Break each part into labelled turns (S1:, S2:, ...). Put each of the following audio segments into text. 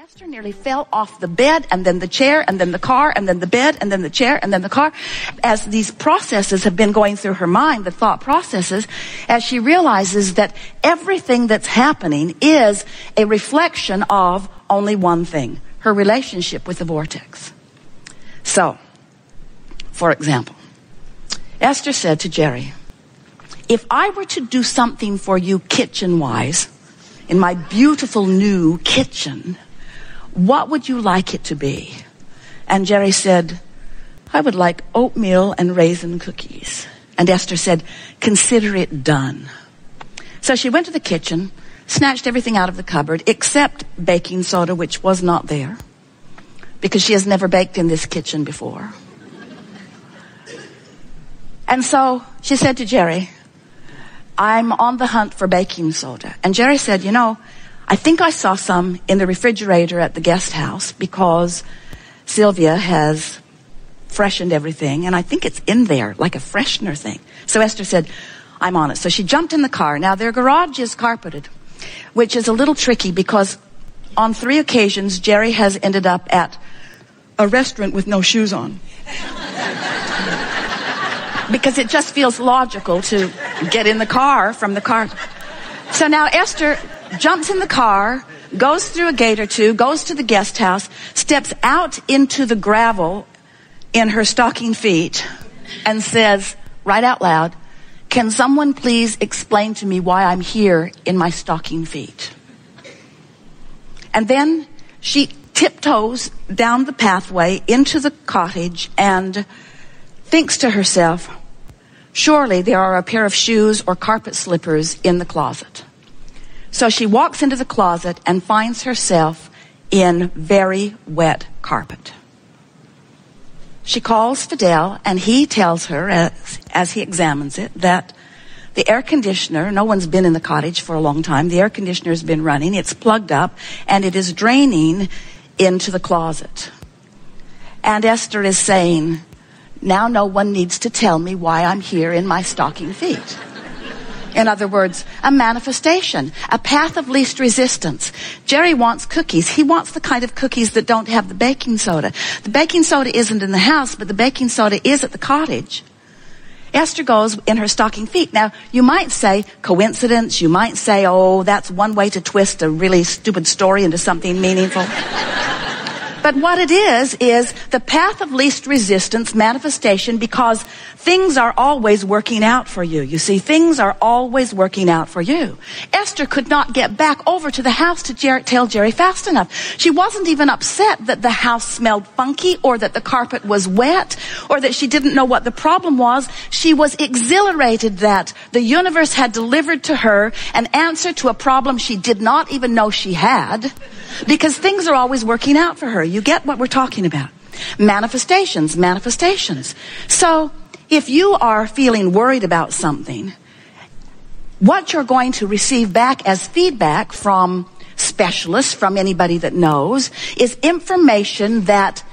S1: Esther nearly fell off the bed, and then the chair, and then the car, and then the bed, and then the chair, and then the car. As these processes have been going through her mind, the thought processes, as she realizes that everything that's happening is a reflection of only one thing, her relationship with the vortex. So, for example, Esther said to Jerry, if I were to do something for you kitchen-wise, in my beautiful new kitchen, what would you like it to be? And Jerry said, I would like oatmeal and raisin cookies. And Esther said, consider it done. So she went to the kitchen, snatched everything out of the cupboard, except baking soda, which was not there, because she has never baked in this kitchen before. And so she said to Jerry, I'm on the hunt for baking soda. And Jerry said, you know, I think I saw some in the refrigerator at the guest house because Sylvia has freshened everything, and I think it's in there like a freshener thing. So Esther said, I'm on it. So she jumped in the car. Now their garage is carpeted, which is a little tricky because on 3 occasions Jerry has ended up at a restaurant with no shoes on. Because it just feels logical to get in the car from the car. So now Esther jumps in the car, goes through a gate or two, goes to the guest house, steps out into the gravel in her stocking feet, and says, right out loud, can someone please explain to me why I'm here in my stocking feet? And then she tiptoes down the pathway into the cottage and thinks to herself, surely there are a pair of shoes or carpet slippers in the closet. So she walks into the closet and finds herself in very wet carpet. She calls Fidel, and he tells her, as he examines it, that the air conditioner, no one's been in the cottage for a long time, the air conditioner has been running, it's plugged up, and it is draining into the closet. And Esther is saying, now no one needs to tell me why I'm here in my stocking feet. In other words, a manifestation, a path of least resistance. Jerry wants cookies. He wants the kind of cookies that don't have the baking soda. The baking soda isn't in the house, but the baking soda is at the cottage. Esther goes in her stocking feet. Now, you might say coincidence. You might say, oh, that's one way to twist a really stupid story into something meaningful. But what it is the path of least resistance manifestation, because things are always working out for you. You see, things are always working out for you. Esther could not get back over to the house to tell Jerry fast enough. She wasn't even upset that the house smelled funky or that the carpet was wet or that she didn't know what the problem was. She was exhilarated that the universe had delivered to her an answer to a problem she did not even know she had, because things are always working out for her. You get what we're talking about. Manifestations. So, if you are feeling worried about something, what you're going to receive back as feedback from specialists, from anybody that knows, is information that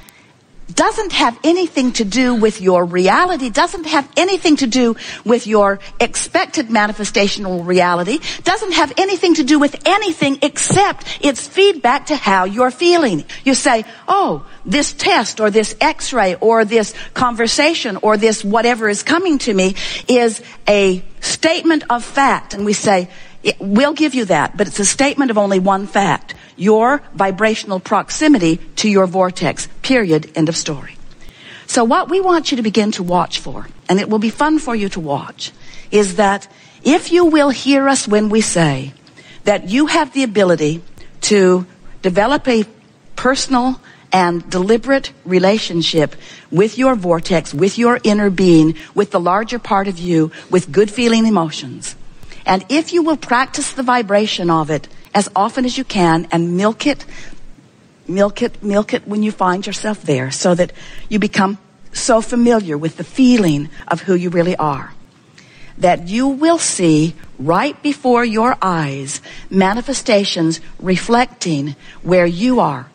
S1: doesn't have anything to do with your reality, doesn't have anything to do with your expected manifestational reality, doesn't have anything to do with anything except it's feedback to how you're feeling. You say, oh, this test or this x-ray or this conversation or this whatever is coming to me is a statement of fact. And we say, we'll give you that, but it's a statement of only one fact. Your vibrational proximity to your vortex, period, end of story. So what we want you to begin to watch for, and it will be fun for you to watch, is that if you will hear us when we say that you have the ability to develop a personal and deliberate relationship with your vortex, with your inner being, with the larger part of you, with good feeling emotions. And if you will practice the vibration of it as often as you can and milk it when you find yourself there, so that you become so familiar with the feeling of who you really are, that you will see right before your eyes manifestations reflecting where you are.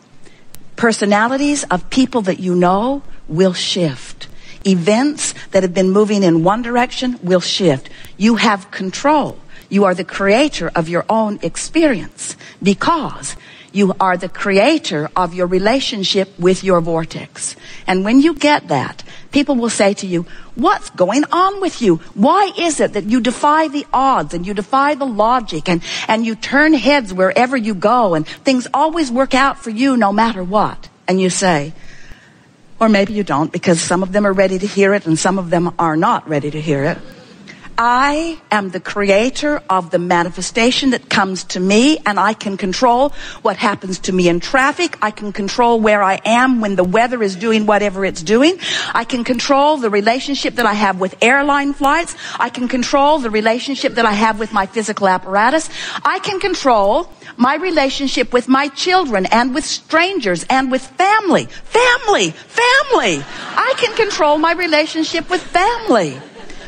S1: Personalities of people that you know will shift. Events that have been moving in one direction will shift. You have control. You are the creator of your own experience because You are the creator of your relationship with your vortex. And when you get that, people will say to you, what's going on with you? Why is it that you defy the odds and you defy the logic and you turn heads wherever you go and things always work out for you no matter what? And you say, or maybe you don't, because some of them are ready to hear it and some of them are not ready to hear it. I am the creator of the manifestation that comes to me, and I can control what happens to me in traffic. I can control where I am when the weather is doing whatever it's doing. I can control the relationship that I have with airline flights. I can control the relationship that I have with my physical apparatus. I can control my relationship with my children and with strangers and with family. Family! I can control my relationship with family.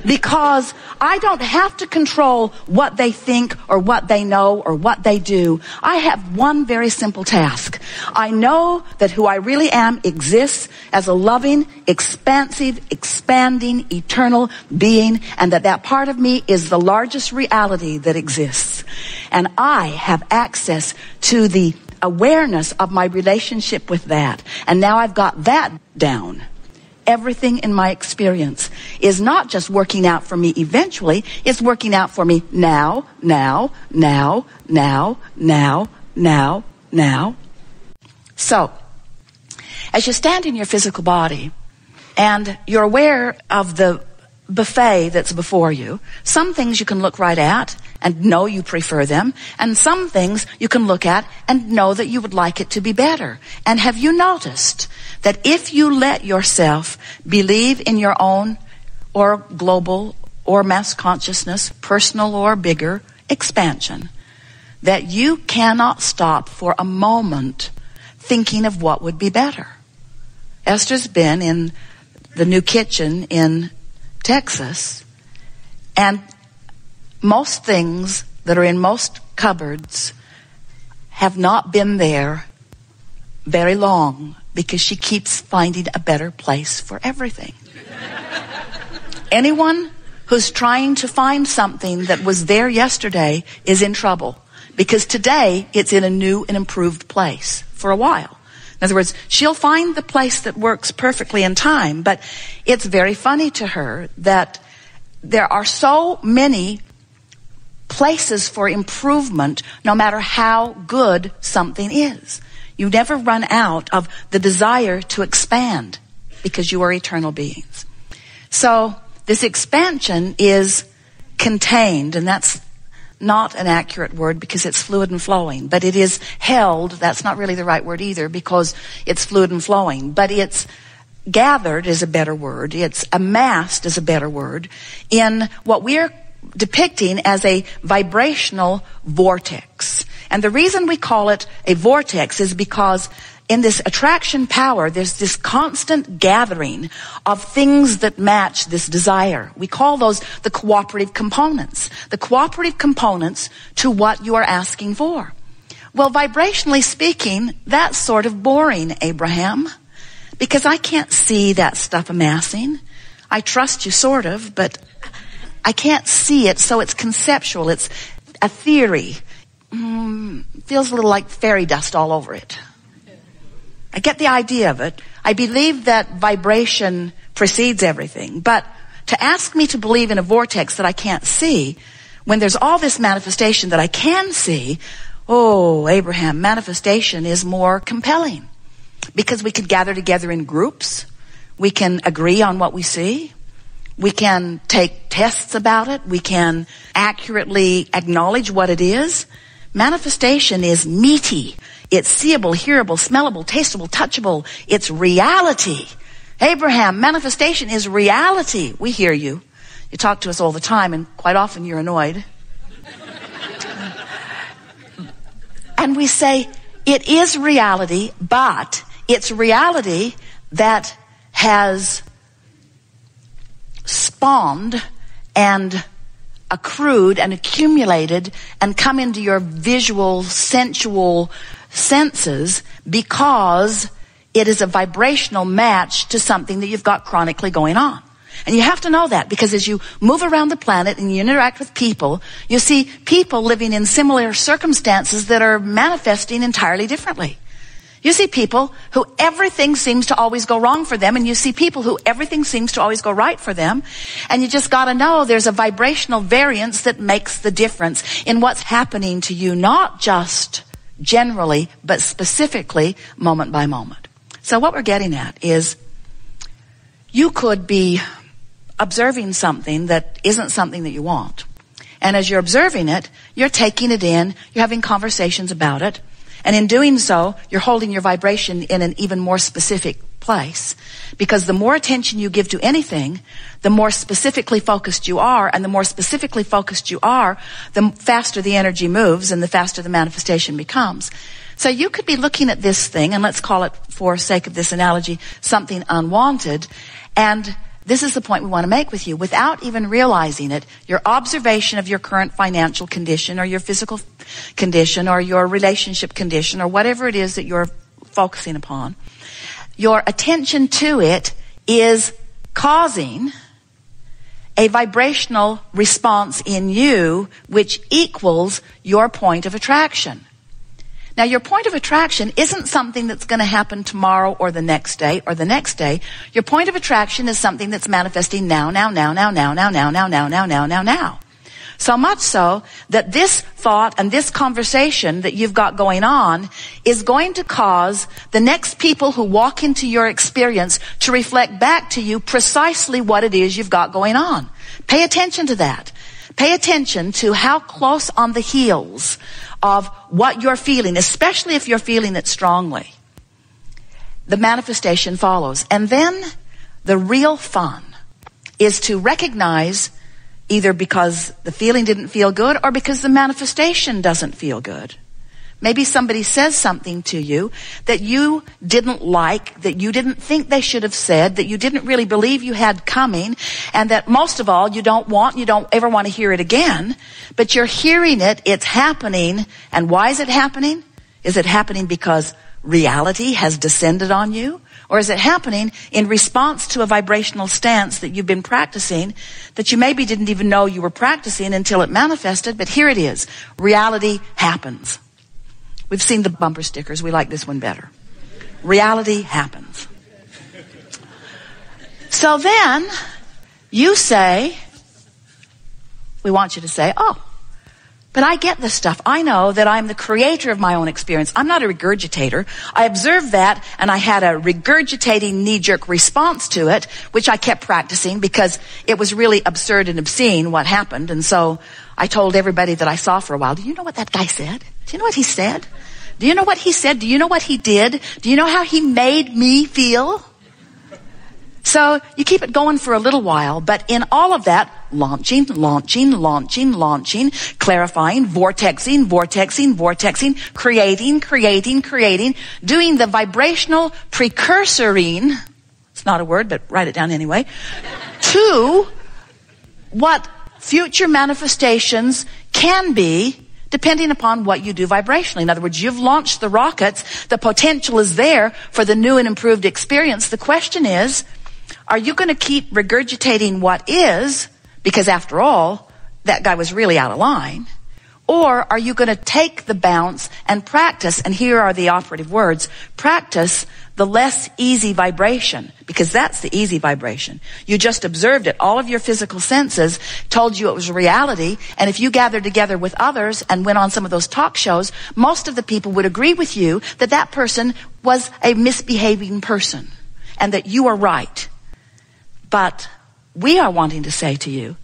S1: Because I don't have to control what they think or what they know or what they do. I have one very simple task. I know that who I really am exists as a loving, expansive, expanding, eternal being, and that part of me is the largest reality that exists. And I have access to the awareness of my relationship with that. And now I've got that down. Everything in my experience is not just working out for me eventually, it's working out for me now. So, as you stand in your physical body and you're aware of the buffet that's before you, some things you can look right at and know you prefer them, and some things you can look at and know that you would like it to be better. And have you noticed that if you let yourself believe in your own or global or mass consciousness, personal or bigger expansion, that you cannot stop for a moment thinking of what would be better? Esther's been in the new kitchen in Texas, and most things that are in most cupboards have not been there very long because she keeps finding a better place for everything. Anyone who's trying to find something that was there yesterday is in trouble, because today it's in a new and improved place for a while. In other words, she'll find the place that works perfectly in time, but it's very funny to her that there are so many places for improvement no matter how good something is. You never run out of the desire to expand because you are eternal beings. So this expansion is contained, and that's not an accurate word because it's fluid and flowing, but it is held. That's not really the right word either because it's fluid and flowing, but it's gathered is a better word. It's amassed is a better word in what we're depicting as a vibrational vortex. And the reason we call it a vortex is because in this attraction power, there's this constant gathering of things that match this desire. We call those the cooperative components. The cooperative components to what you are asking for. Well, vibrationally speaking, that's sort of boring, Abraham, because I can't see that stuff amassing. I trust you sort of, but I can't see it, so it's conceptual. It's a theory. Feels a little like fairy dust all over it. I get the idea of it. I believe that vibration precedes everything. But to ask me to believe in a vortex that I can't see, when there's all this manifestation that I can see, oh, Abraham, manifestation is more compelling. Because we could gather together in groups. We can agree on what we see. We can take tests about it. We can accurately acknowledge what it is. Manifestation is meaty. It's seeable, hearable, smellable, tasteable, touchable. It's reality. Abraham, manifestation is reality. We hear you. You talk to us all the time, and quite often you're annoyed. And we say, it is reality, but it's reality that has spawned and accrued and accumulated and come into your visual, sensual senses because it is a vibrational match to something that you've got chronically going on. And you have to know that, because as you move around the planet and you interact with people, you see people living in similar circumstances that are manifesting entirely differently. You see people who everything seems to always go wrong for them, and you see people who everything seems to always go right for them. And you just got to know there's a vibrational variance that makes the difference in what's happening to you, not just generally, but specifically moment by moment. So what we're getting at is, you could be observing something that isn't something that you want. And as you're observing it, you're taking it in, you're having conversations about it. And in doing so, you're holding your vibration in an even more specific place. Because the more attention you give to anything, the more specifically focused you are. And the more specifically focused you are, the faster the energy moves and the faster the manifestation becomes. So you could be looking at this thing, and let's call it, for sake of this analogy, something unwanted. And this is the point we want to make with you. Without even realizing it, your observation of your current financial condition or your physical condition or your relationship condition or whatever it is that you're focusing upon, your attention to it is causing a vibrational response in you which equals your point of attraction. Now, your point of attraction isn't something that's going to happen tomorrow or the next day or the next day. Your point of attraction is something that's manifesting now. So much so that this thought and this conversation that you've got going on is going to cause the next people who walk into your experience to reflect back to you precisely what it is you've got going on. Pay attention to that. Pay attention to how close on the heels of what you're feeling, especially if you're feeling it strongly, the manifestation follows. And then the real fun is to recognize, either because the feeling didn't feel good or because the manifestation doesn't feel good. Maybe somebody says something to you that you didn't like, that you didn't think they should have said, that you didn't really believe you had coming, and that most of all you don't ever want to hear it again, but you're hearing it, it's happening. And why is it happening? Is it happening because reality has descended on you? Or is it happening in response to a vibrational stance that you've been practicing that you maybe didn't even know you were practicing until it manifested? But here it is. Reality happens. We've seen the bumper stickers. We like this one better. Reality happens. So then you say, we want you to say, oh, but I get this stuff. I know that I'm the creator of my own experience. I'm not a regurgitator. I observed that, and I had a regurgitating knee-jerk response to it, which I kept practicing because it was really absurd and obscene what happened. And so I told everybody that I saw for a while, do you know what that guy said? Do you know what he said? Do you know what he said? Do you know what he did? Do you know how he made me feel? So you keep it going for a little while, but in all of that, launching, clarifying, vortexing, creating, doing the vibrational precursoring, it's not a word, but write it down anyway, to what future manifestations can be depending upon what you do vibrationally. In other words, you've launched the rockets. The potential is there for the new and improved experience. The question is, are you going to keep regurgitating what is, because after all, that guy was really out of line? Or are you going to take the bounce and practice, and here are the operative words, practice the less easy vibration, because that's the easy vibration. You just observed it. All of your physical senses told you it was reality, and if you gathered together with others and went on some of those talk shows, most of the people would agree with you that that person was a misbehaving person and that you are right. But we are wanting to say to you,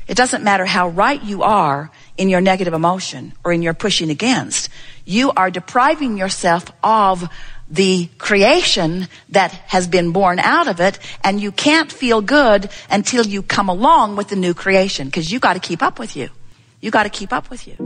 S1: it doesn't matter how right you are in your negative emotion or in your pushing against. You are depriving yourself of the creation that has been born out of it, and you can't feel good until you come along with the new creation, because you got to keep up with you. You got to keep up with you.